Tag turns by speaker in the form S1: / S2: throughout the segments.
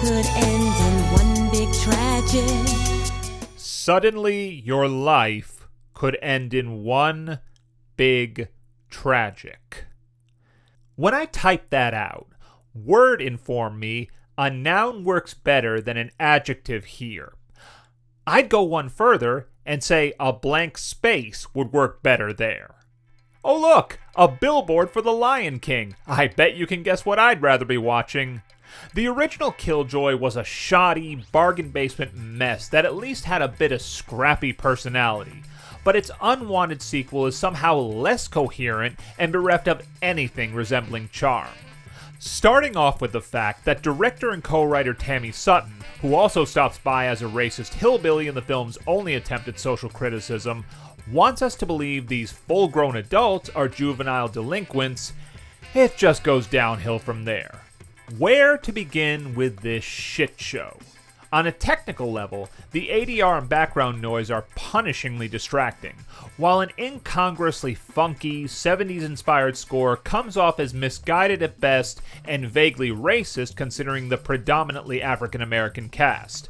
S1: could end in one big tragedy.
S2: Suddenly, your life could end in one big tragic. When I typed that out, Word informed me a noun works better than an adjective here. I'd go one further and say a blank space would work better there. Oh look, a billboard for The Lion King. I bet you can guess what I'd rather be watching. The original Killjoy was a shoddy, bargain basement mess that at least had a bit of scrappy personality, but its unwanted sequel is somehow less coherent and bereft of anything resembling charm. Starting off with the fact that director and co-writer Tammy Sutton, who also stops by as a racist hillbilly in the film's only attempt at social criticism, wants us to believe these full-grown adults are juvenile delinquents, it just goes downhill from there. Where to begin with this shit show? On a technical level, the ADR and background noise are punishingly distracting, while an incongruously funky, 70s-inspired score comes off as misguided at best and vaguely racist considering the predominantly African-American cast.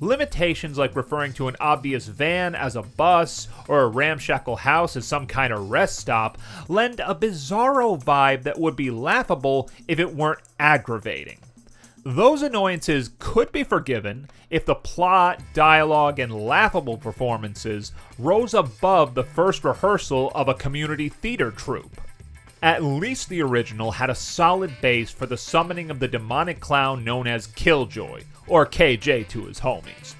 S2: Limitations like referring to an obvious van as a bus or a ramshackle house as some kind of rest stop lend a bizarro vibe that would be laughable if it weren't aggravating. Those annoyances could be forgiven if the plot, dialogue, and laughable performances rose above the first rehearsal of a community theater troupe. At least the original had a solid base for the summoning of the demonic clown known as Killjoy, or KJ to his homies.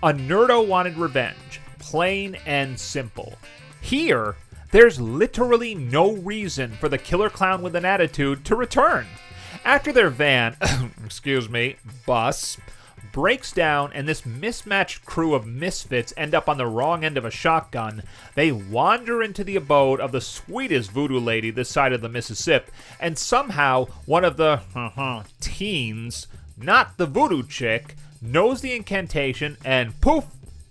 S2: A nerdo wanted revenge, plain and simple. Here, there's literally no reason for the killer clown with an attitude to return. After their van, bus, breaks down and this mismatched crew of misfits end up on the wrong end of a shotgun, they wander into the abode of the sweetest voodoo lady this side of the Mississippi, and somehow one of the teens, not the voodoo chick, knows the incantation and poof,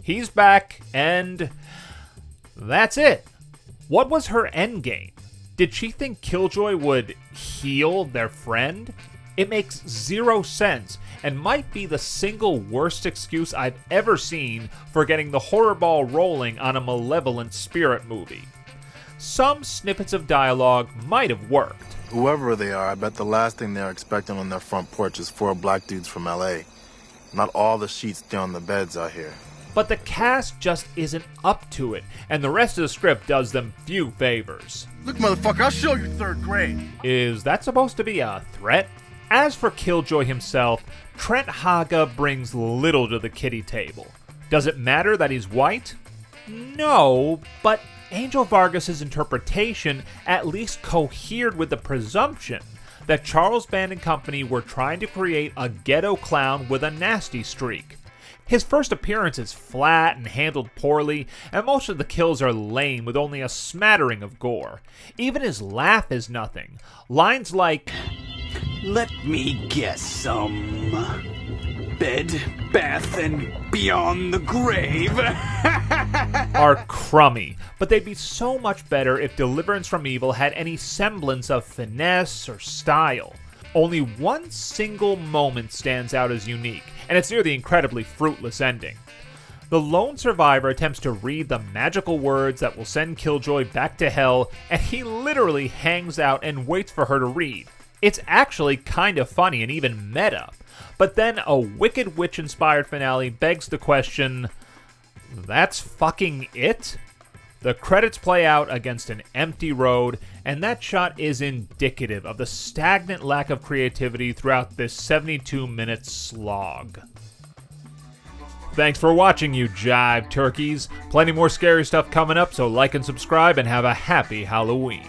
S2: he's back, and that's it. What was her endgame? Did she think Killjoy would heal their friend? It makes zero sense and might be the single worst excuse I've ever seen for getting the horror ball rolling on a malevolent spirit movie. Some snippets of dialogue might have worked.
S3: Whoever they are, I bet the last thing they're expecting on their front porch is 4 black dudes from LA. Not all the sheets stay on the beds out here.
S2: But the cast just isn't up to it, and the rest of the script does them few favors.
S4: Look, motherfucker, I'll show you 3rd grade.
S2: Is that supposed to be a threat? As for Killjoy himself, Trent Haga brings little to the kiddie table. Does it matter that he's white? No, but Angel Vargas' interpretation at least cohered with the presumption that Charles Band and Company were trying to create a ghetto clown with a nasty streak. His first appearance is flat and handled poorly, and most of the kills are lame with only a smattering of gore. Even his laugh is nothing. Lines like,
S5: "Let me guess, some bed, bath, and beyond the grave,"
S2: are crummy, but they'd be so much better if Deliverance from Evil had any semblance of finesse or style. Only one single moment stands out as unique, and it's near the incredibly fruitless ending. The lone survivor attempts to read the magical words that will send Killjoy back to hell, and he literally hangs out and waits for her to read. It's actually kind of funny and even meta. But then a Wicked Witch-inspired finale begs the question, that's fucking it? The credits play out against an empty road, and that shot is indicative of the stagnant lack of creativity throughout this 72-minute slog. Thanks for watching, you jive turkeys. Plenty more scary stuff coming up, so like and subscribe and have a happy Halloween.